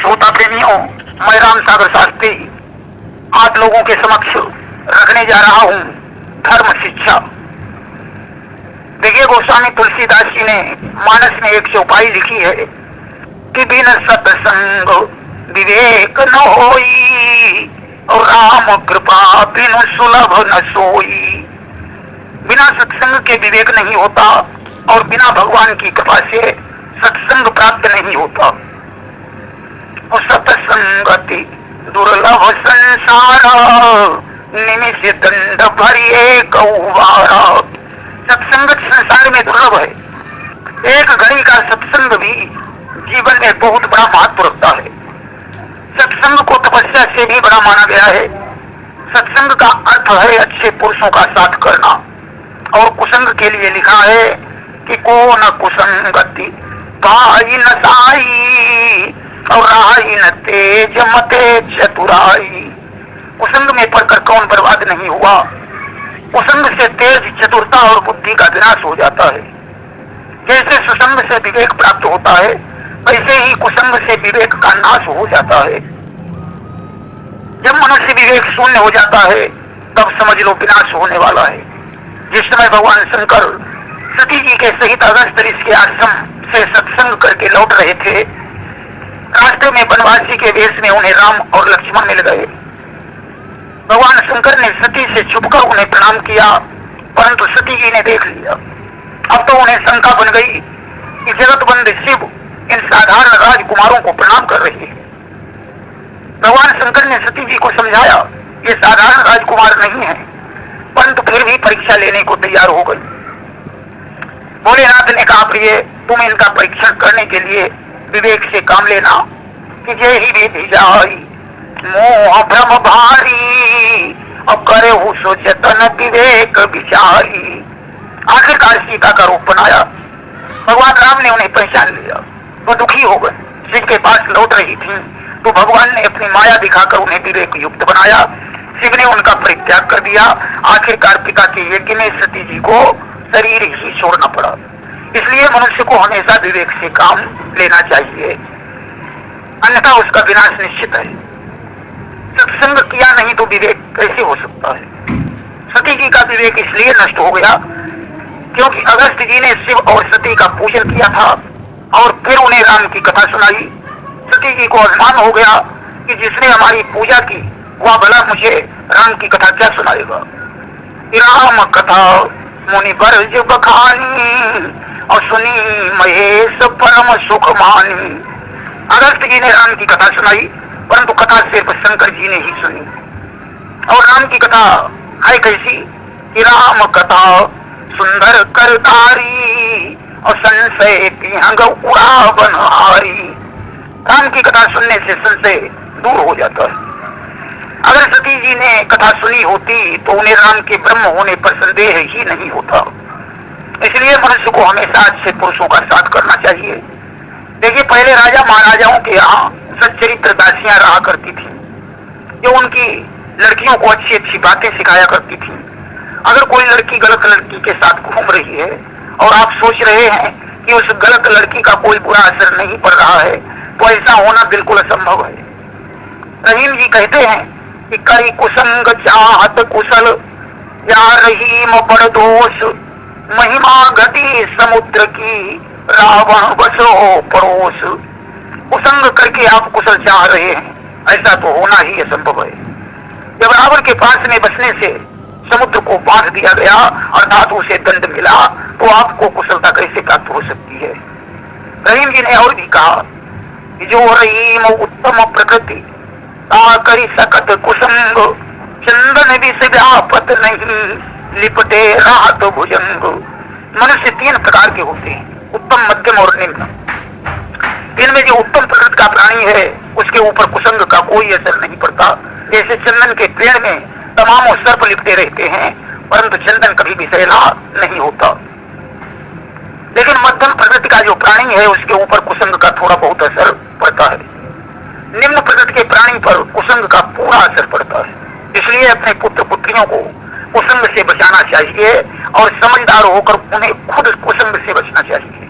श्रोता प्रेमियों, मैं राम सागर शास्त्री आप लोगों के समक्ष रखने जा रहा हूँ धर्म शिक्षा। देखिए, गोस्वामी तुलसीदास जी ने मानस में एक चौपाई लिखी है कि बिन सत्संग विवेक न होई और राम कृपा बिन सुलभ न सोई। बिना सत्संग के विवेक नहीं होता और बिना भगवान की कृपा से सत्संग प्राप्त नहीं होता। और सत्संगति दुर्लभ संसार निमिष दंड भरी एक उबारा। सत्संग संसार में दुर्लभ है। एक घड़ी का सत्संग भी जीवन में बहुत बड़ा महत्व रखता है। सत्संग को तपस्या से भी बड़ा माना गया है। सत्संग का अर्थ है अच्छे पुरुषों का साथ करना। और कुसंग के लिए लिखा है कि को न कुसंगति पाई न साई और राई न तेज मते चतुराई। कुसंग में पढ़कर कौन बर्बाद नहीं हुआ। कुसंग से तेज, चतुरता और बुद्धि का विनाश हो जाता है। जैसे सुसंग से विवेक प्राप्त होता है, वैसे ही कुसंग से विवेक का नाश हो जाता है। जब मनुष्य विवेक शून्य हो जाता है, तब समझ लो विनाश होने वाला है। जिस समय भगवान शंकर सती जी के सहित अगस्त ऋषि के आश्रम से सत्संग करके लौट रहे थे, रास्ते में वनवासी के वेश में उन्हें राम और लक्ष्मण मिल गए। भगवान शंकर ने सती से छुपकर उन्हें प्रणाम किया, परंतु सती जी ने देख लिया। अब तो उन्हें शंका बन गई कि जगतबंद शिव इन साधारण राजकुमारों को प्रणाम कर रहे हैं। भगवान शंकर ने सती जी को समझाया ये साधारण राजकुमार नहीं है, परंतु फिर भी परीक्षा लेने को तैयार हो गई। भोलेनाथ ने कहा, प्रिय, तुम इनका परीक्षण करने के लिए विवेक से काम लेना कि जय ही विधि जाई मोह भ्रम भारी और करे हु सो जतन विवेक विचारी। आखिरकार सीता का रूप बनाया। भगवान राम ने उन्हें पहचान लिया। वो दुखी हो गए। शिव के पास लौट रही थी तो भगवान ने अपनी माया दिखाकर उन्हें विवेक युक्त बनाया। शिव ने उनका परित्याग कर दिया। आखिरकार पिता के यज्ञ में सती जी को शरीर ही छोड़ना पड़ा। इसलिए मनुष्य को हमेशा विवेक से काम लेना चाहिए, अन्यथा उसका विनाश निश्चित है। सत्संग किया नहीं तो विवेक कैसे हो सकता है। सती जी का विवेक इसलिए नष्ट हो गया क्योंकि अगस्त जी ने शिव और सती का पूजन किया था और फिर उन्हें राम की कथा सुनाई। सती जी को अभिमान हो गया कि जिसने हमारी पूजा की वह भला मुझे राम की कथा क्या सुनाएगा। राम कथा मुनि बरज बखानी और सुनी महेश परम सुख मानी। अगस्त जी ने राम की कथा सुनाई, परंतु कथा सिर्फ शंकर जी ने ही सुनी। और राम की कथा है कैसी कि राम कथा सुंदर करतारी और संशय पिहंग उड़ा बनहारी। राम की कथा सुनने से संशय दूर हो जाता है। अगर सती जी ने कथा सुनी होती तो उन्हें राम के ब्रह्म होने पर संदेह ही नहीं होता। इसलिए मनुष्य को हमेशा अच्छे पुरुषों का साथ करना चाहिए। देखिए, पहले राजा महाराजाओं के यहाँ सच्चरित्र दासियां रहा करती थी, जो उनकी लड़कियों को अच्छी अच्छी बातें सिखाया करती थी। अगर कोई लड़की गलत लड़की के साथ घूम रही है और आप सोच रहे हैं कि उस गलत लड़की का कोई बुरा असर नहीं पड़ रहा है, तो ऐसा होना बिल्कुल असंभव है। रहीम जी कहते हैं कि कई कुसंग चाहत कुशल या रहीम बड़ दोष महिमा घटी समुद्र की रावण बसो पड़ोस। कुसंग करके आप कुशल चाह रहे हैं, ऐसा तो होना ही असंभव है। जब रावण के पास में बसने से समुद्र को बांध दिया गया अर्थात उसे दंड मिला, तो आपको कुशलता कैसे प्राप्त हो सकती है। रहीम जी ने और भी कहा कि जो रहीम उत्तम प्रकृति करी सकत कुसंग चंदन विष व्यापत नहीं लिपटे राहत भुजंग। मनुष्य तीन प्रकार के होते हैं, उत्तम, मध्यम और निम्न। इनमें जो उत्तम प्रकृति का प्राणी है उसके ऊपर कुसंग का कोई असर नहीं पड़ता। जैसे चंदन के पेड़ में तमाम सर्प लिपटे रहते हैं, परंतु चंदन कभी भी सैला नहीं होता। लेकिन मध्यम प्रकृति का जो प्राणी है उसके ऊपर कुसंग का थोड़ा बहुत असर पड़ता है। निम्न प्रकृति के प्राणी पर कुसंग का पूरा असर पड़ता है। इसलिए अपने पुत्र पुत्रियों को कुसंग से बचाना चाहिए और समझदार होकर उन्हें खुद कुसंग से बचना चाहिए।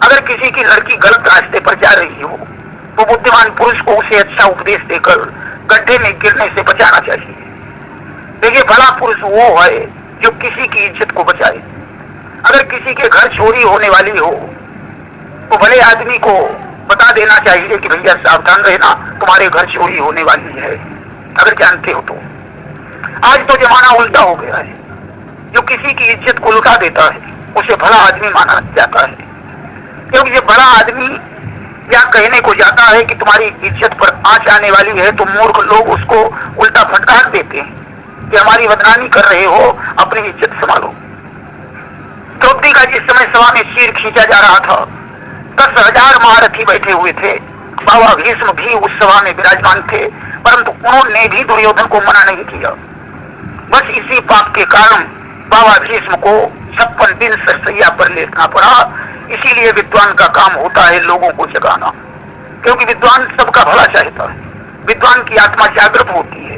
अगर किसी की लड़की गलत रास्ते पर जा रही हो तो बुद्धिमान पुरुष को उसे अच्छा उपदेश देकर गड्ढे में गिरने से बचाना चाहिए। देखिए, भला पुरुष वो है जो किसी की इज्जत को बचाए। अगर किसी के घर चोरी होने वाली हो तो भले आदमी को बता देना चाहिए कि भैया सावधान रहना, तुम्हारे घर चोरी होने वाली है, अगर जानते हो तो। आज तो जमाना उल्टा हो गया है, जो किसी की इज्जत को लुटा देता है उसे भला आदमी माना जाता है, क्योंकि जब भला आदमी या कहने को जाता है कि तुम्हारी इज्जत पर आंच आने वाली है तो मूर्ख लोग उसको उल्टा फटकार देते हैं कि हमारी बदनामी कर रहे हो, अपनी इज्जत संभालो। द्रौपदी का जिस समय सभा में सिर खींचा जा रहा था, 10,000 महारथी बैठे हुए थे। बाबा भीष्म भी उस सभा में विराजमान थे, परंतु उन्होंने भी दुर्योधन को मना नहीं किया। बस इसी पाप के कारण बाबा भीष्म को 56 दिन सरसैया पर लेटना पड़ा। इसीलिए विद्वान का काम होता है लोगों को जगाना, क्योंकि विद्वान सबका भला चाहता है। विद्वान की आत्मा जागृत होती है।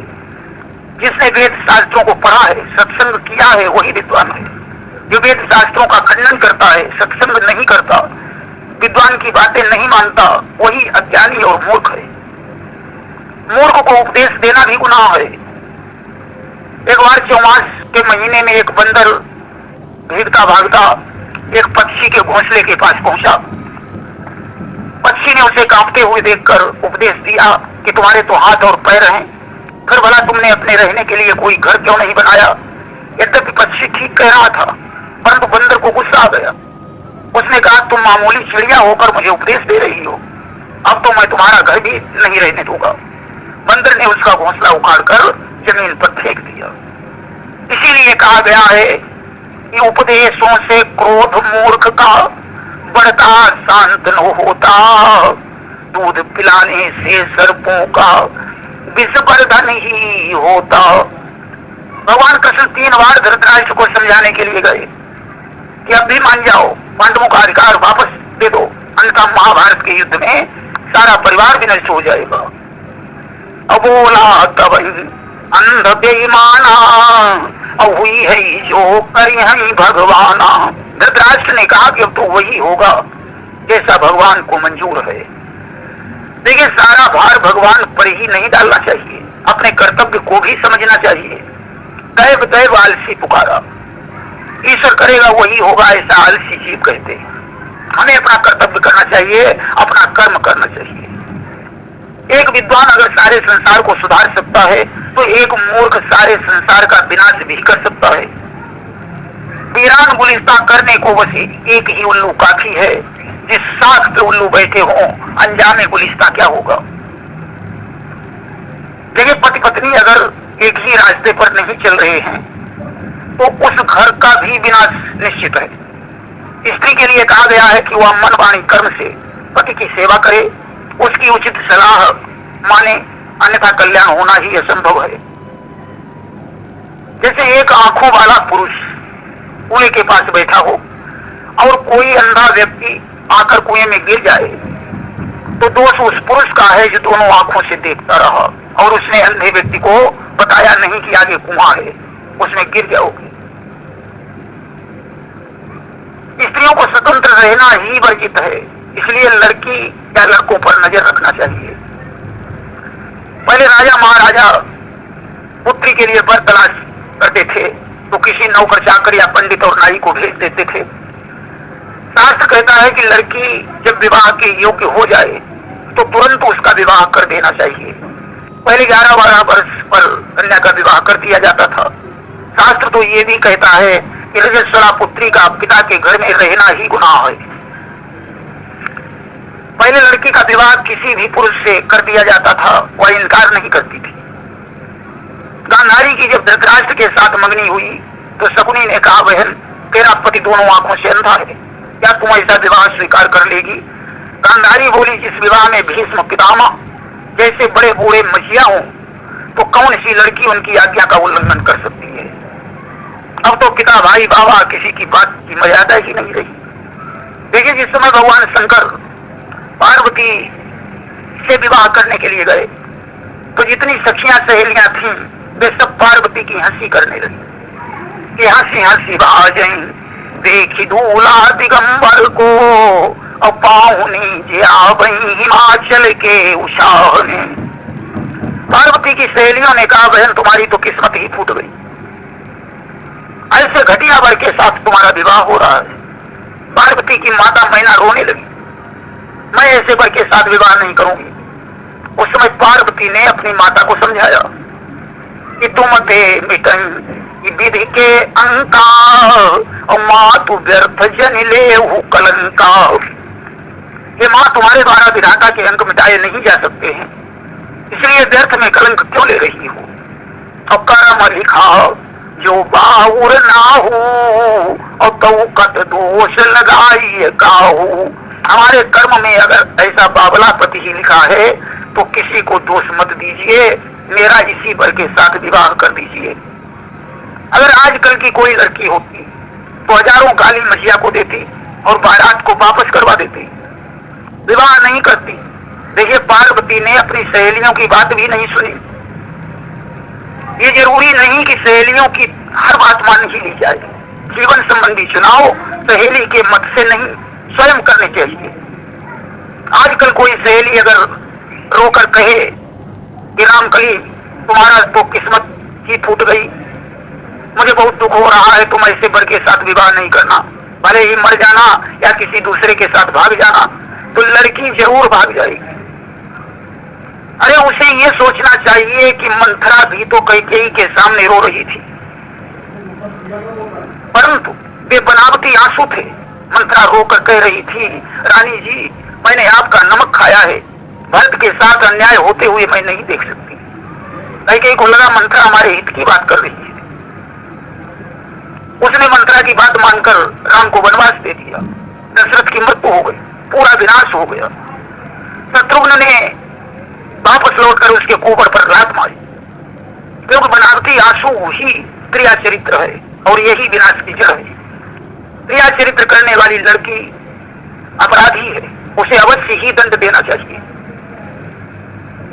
जिसने वेद शास्त्रों को पढ़ा है, सत्संग किया है, वही विद्वान है। जो वेद शास्त्रों का खंडन करता है, सत्संग नहीं करता, विद्वान की बातें नहीं मानता, वही अज्ञानी और मूर्ख है। मूर्ख को उपदेश देना भी गुनाह है। एक बार चौमास के महीने में एक बंदर भीगता भागता एक पक्षी के घोंसले के पास पहुंचा। पक्षी ने उसे कांपते हुए देखकर उपदेश दिया कि तुम्हारे तो हाथ और पैर हैं, फिर भला तुमने अपने रहने के लिए कोई घर क्यों नहीं बनाया। यद्यपि पक्षी ठीक कह रहा था, परंतु बंदर को गुस्सा आ गया। उसने कहा, तुम मामूली चिड़िया होकर मुझे उपदेश दे रही हो, अब तो मैं तुम्हारा घर भी नहीं रहने दूंगा। बंदर ने उसका घोंसला उखाड़कर जमीन पर फेंक दिया। इसीलिए कहा गया है कि उपदेशों से क्रोध मूर्ख का बढ़ता शांत न होता, दूध पिलाने से सर्पों का विषवर्धन ही होता। भगवान कृष्ण 3 बार धृतराष्ट्र को समझाने के लिए गए कि अब भी मान जाओ, पांडवों का अधिकार वापस दे दो, अन्यथा महाभारत के युद्ध में सारा परिवार भी नष्ट हो जाएगा। अबोला तब अंध बेईमाना, अब हुई है जो करी हम भगवाना। धृतराष्ट्र ने कहा कि अब तो वही होगा जैसा भगवान को मंजूर है। देखिए, सारा भार भगवान पर ही नहीं डालना चाहिए, अपने कर्तव्य को भी समझना चाहिए। दैव दैव आलसी पुकारा, ईश्वर करेगा वही होगा, ऐसा आलसी जीव कहते हैं। हमें अपना कर्तव्य करना चाहिए, अपना कर्म करना चाहिए। एक विद्वान अगर सारे संसार को सुधार सकता है तो एक मूर्ख सारे संसार का विनाश भी कर सकता है। वीरान गुलिस्ता करने को बस एक ही उल्लू काफी है, जिस साख पे उल्लू बैठे हों, अंजामे गुलिस्ता क्या होगा। देखिए, पति पत्नी अगर एक ही रास्ते पर नहीं चल रहे हैं तो उस घर का भी विनाश निश्चित है। स्त्री के लिए कहा गया है कि वह मन वाणी कर्म से पति की सेवा करे, उसकी उचित सलाह माने, अन्यथा कल्याण होना ही असंभव है। जैसे एक आंखों वाला पुरुष कुएं के पास बैठा हो और कोई अंधा व्यक्ति आकर कुएं में गिर जाए तो दोष उस पुरुष का है जो दोनों आंखों से देखता रहा और उसने अंधे व्यक्ति को बताया नहीं कि आगे कुआं है, उसमें गिर जाओगे। स्त्रियों को स्वतंत्र रहना ही वर्जित है, इसलिए लड़की या लड़कों पर नजर रखना चाहिए। पहले राजा महाराजा पुत्री के लिए वर तलाश करते थे तो किसी नौकर चाकर या पंडित और नाई को भेज देते थे। शास्त्र कहता है कि लड़की जब विवाह के योग्य हो जाए तो तुरंत उसका विवाह कर देना चाहिए। पहले 11-12 वर्ष पर कन्या का विवाह कर दिया जाता था। शास्त्र तो ये भी कहता है कि रजस्वला पुत्री का पिता के घर में रहना ही गुनाह है। पहले लड़की का विवाह किसी भी पुरुष से कर दिया जाता था, वह इनकार नहीं करती थी। गांधारी की जब धृतराष्ट्र के साथ मंगनी हुई तो शकुनी ने कहा, बहन तेरा पति दोनों आंखों से अंधा है, क्या तुम ऐसा विवाह स्वीकार कर लेगी। गांधारी बोली, जिस विवाह में भीष्म पितामह जैसे बड़े बूढ़े मछिया हों तो कौन सी लड़की उनकी आज्ञा का उल्लंघन कर सकती है। अब तो पिता भाई बाबा किसी की बात की मर्यादा ही नहीं रही। देखिए, जिस समय भगवान शंकर पार्वती से विवाह करने के लिए गए तो जितनी सखियां सहेलियां थीं वे सब पार्वती की हंसी करने लगी कि हंसी हंसी बाजें देखी दूल्हा दिगंबर को, और पाहुनी जे आवई हिमाचल के उषाह ने। पार्वती की सहेलियों ने कहा बहन तुम्हारी तो किस्मत ही फूट गई, ऐसे घटिया वर के साथ तुम्हारा विवाह हो रहा है। पार्वती की माता मैना रोने लगी, मैं ऐसे वर के साथ विवाह नहीं करूंगी। उस समय पार्वती ने अपनी माता को समझाया कि तुम थे मिटन विधि के अंका और माँ तू व्यर्थ जन ले कलंका। ये माँ तुम्हारे द्वारा विधाता के अंक मिटाए नहीं जा सकते हैं, इसलिए व्यर्थ में कलंक क्यों ले रही हो। और कर्म लिखा जो बाहुर ना हो और तो कत दोष लगाई काहू। हमारे कर्म में अगर ऐसा बावलापति ही लिखा है तो किसी को दोष मत दीजिए, मेरा इसी वर के साथ विवाह कर दीजिए। अगर आजकल की कोई लड़की होती तो हजारों काली मछिया को देती और बारात को वापस करवा देती, विवाह नहीं करती। देखिए पार्वती ने अपनी सहेलियों की बात भी नहीं सुनी। ये जरूरी नहीं कि सहेलियों की हर बात मान ही ली जाए। जीवन संबंधी चुनाव सहेली के मत से नहीं स्वयं करने चाहिए। आजकल कोई सहेली अगर रोकर कहे कि रामकली तुम्हारा तो किस्मत ही फूट गई, मुझे बहुत दुख हो रहा है, तुम ऐसे वर के साथ विवाह नहीं करना, भले ही मर जाना या किसी दूसरे के साथ भाग जाना, तो लड़की जरूर भाग जाएगी। अरे उसे ये सोचना चाहिए कि मंथरा भी तो कैकेयी के सामने रो रही थी, परंतु वे बनावटी आंसू थे। मंथरा रोकर कह रही थी रानी जी मैंने आपका नमक खाया है, भरत के साथ अन्याय होते हुए मैं नहीं देख सकती। कैकेयी को लगा मंथरा हमारे हित की बात कर रही है। उसने मंथरा की बात मानकर राम को वनवास दे दिया। दशरथ की मृत्यु हो गई, पूरा विनाश हो गया। शत्रुघ्न ने वापस लौटकर उसके कुबर पर लात मारी, क्योंकि बनावटी आंसू ही क्रिया चरित्र है और यही विनाश की जड़ है। क्रिया चरित्र करने वाली लड़की अपराधी है, उसे अवश्य ही दंड देना चाहिए।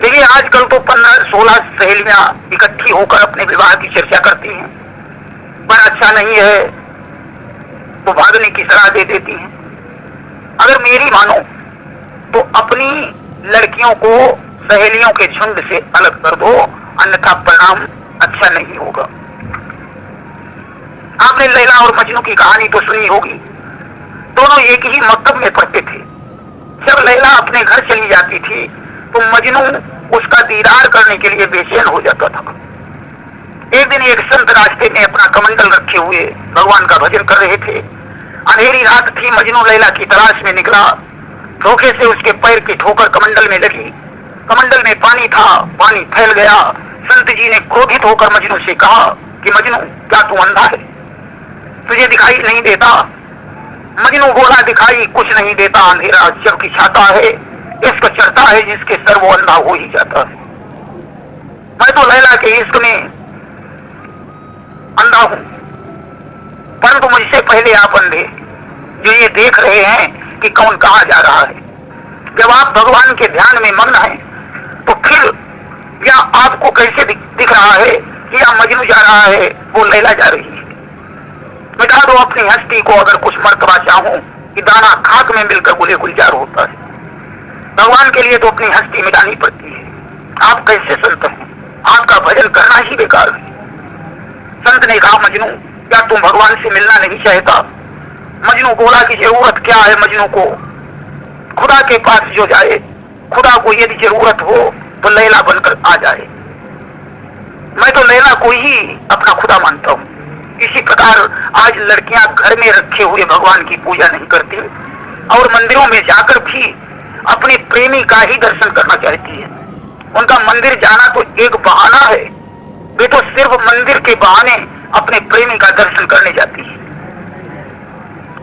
देखिए आजकल तो 15-16 सहेलियां इकट्ठी होकर अपने विवाह की चर्चा करती हैं, पर अच्छा नहीं है तो भागने की सलाह दे देती हैं। अगर मेरी मानो तो अपनी लड़कियों को सहेलियों के झुंड से अलग कर दो, अन्यथा परिणाम अच्छा नहीं होगा। आपने लैला और मजनू की कहानी तो सुनी होगी। दोनों एक ही मकतब में पढ़ते थे। जब लैला अपने घर चली जाती थी तो मजनू उसका दीदार करने के लिए बेचैन हो जाता था। एक दिन एक संत रास्ते में अपना कमंडल रखे हुए भगवान का भजन कर रहे थे। अंधेरी रात थी, मजनू लैला की तलाश में निकला। धोखे से उसके पैर की ठोकर कमंडल में लगी। कमंडल में पानी था, पानी फैल गया। संत जी ने क्रोधित होकर मजनू से कहा कि मजनू क्या तू अंधा है, तुझे दिखाई नहीं देता? मजनू बोला दिखाई कुछ नहीं देता, अंधेरा जबकि छाता है, इश्क चढ़ता है जिसके सर वो अंधा हो ही जाता है। मैं तो लैला के इश्क में अंधा हूं, परंतु मुझसे पहले आप अंधे जो ये देख रहे हैं कि कौन कहां जा रहा है। जब आप भगवान के ध्यान में मग्न हैं तो फिर या आपको कैसे दिख रहा है कि या मजनू जा रहा है वो लैला जा रही है। मिटा दो अपनी हस्ती को अगर कुछ मर्तबा चाहूं कि दाना खाक में मिलकर गुले गुलजार होता है। भगवान के लिए तो अपनी हस्ती मिटानी पड़ती है। आप कैसे संत हैं, आपका भजन करना ही बेकार है। संत ने कहा मजनू क्या तुम भगवान से मिलना नहीं चाहता? मजनू बोला कि जरूरत क्या है मजनू को, खुदा के पास जो जाए, खुदा को यदि जरूरत हो तो लैला बनकर आ जाए। मैं तो लैला को ही अपना खुदा मानता हूँ। इसी प्रकार आज लड़कियां घर में रखे हुए भगवान की पूजा नहीं करती और मंदिरों में जाकर भी अपने प्रेमी का ही दर्शन करना चाहती है। उनका मंदिर जाना तो एक बहाना है, वे तो सिर्फ मंदिर के बहाने अपने प्रेमी का दर्शन करने जाती है।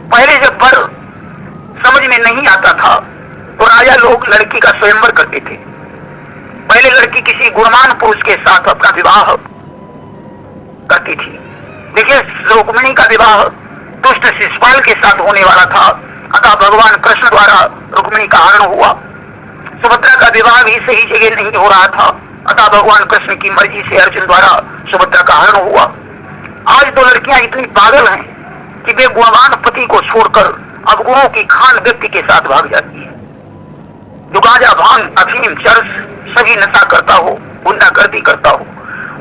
पहले जब वर समझ में नहीं आता था तो राजा लोग लड़की का स्वयंवर करते थे। पहले लड़की किसी गुणवान पुरुष के साथ अपना विवाह करती थी। देखिए रुक्मिणी का विवाह दुष्ट शिशुपाल के साथ होने वाला था, अतः भगवान कृष्ण द्वारा रुक्मिणी का हरण हुआ। सुभद्रा का विवाह भी सही जगह नहीं हो रहा था, अतः भगवान कृष्ण की मर्जी से अर्जुन द्वारा सुभद्रा का हरण हुआ। आज तो लड़कियां इतनी पागल हैं कि वे गुणवान पति को छोड़कर अब गुरु की खान व्यक्ति के साथ भाग जाती है। जो गांजा, भांग, अफीम, चरस सभी नशा करता हो, गुंडागर्दी करता हो,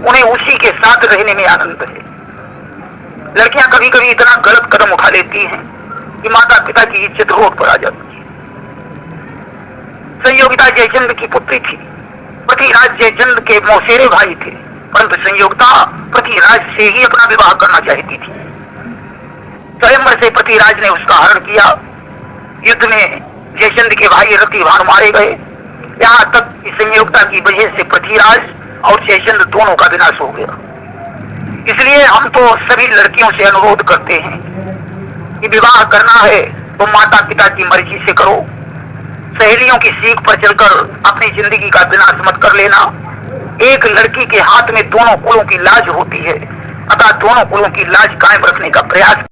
उन्हें उसी के साथ रहने में आनंद है। लड़कियां कभी कभी इतना गलत कदम उठा लेती हैं कि माता पिता की इज्जत रोड पर आ जाती है। संयोगिता जयचंद की पुत्री थी। पृथ्वीराज जयचंद के मौसेरे भाई थे, परंतु संयोगिता पृथ्वीराज से ही अपना विवाह करना चाहती थी। स्वयंवर से पृथ्वीराज ने उसका हरण किया। युद्ध में जयचंद के भाई रतिभान मारे गए। यहाँ तक कि संयोगिता की वजह से पृथ्वीराज और जयचंद दोनों का विनाश हो गया। इसलिए हम तो सभी लड़कियों से अनुरोध करते हैं कि विवाह करना है तो माता पिता की मर्जी से करो। सहेलियों की सीख पर चलकर अपनी जिंदगी का विनाश मत कर लेना। एक लड़की के हाथ में दोनों कुलों की लाज होती है, अतः दोनों कुलों की लाज कायम रखने का प्रयास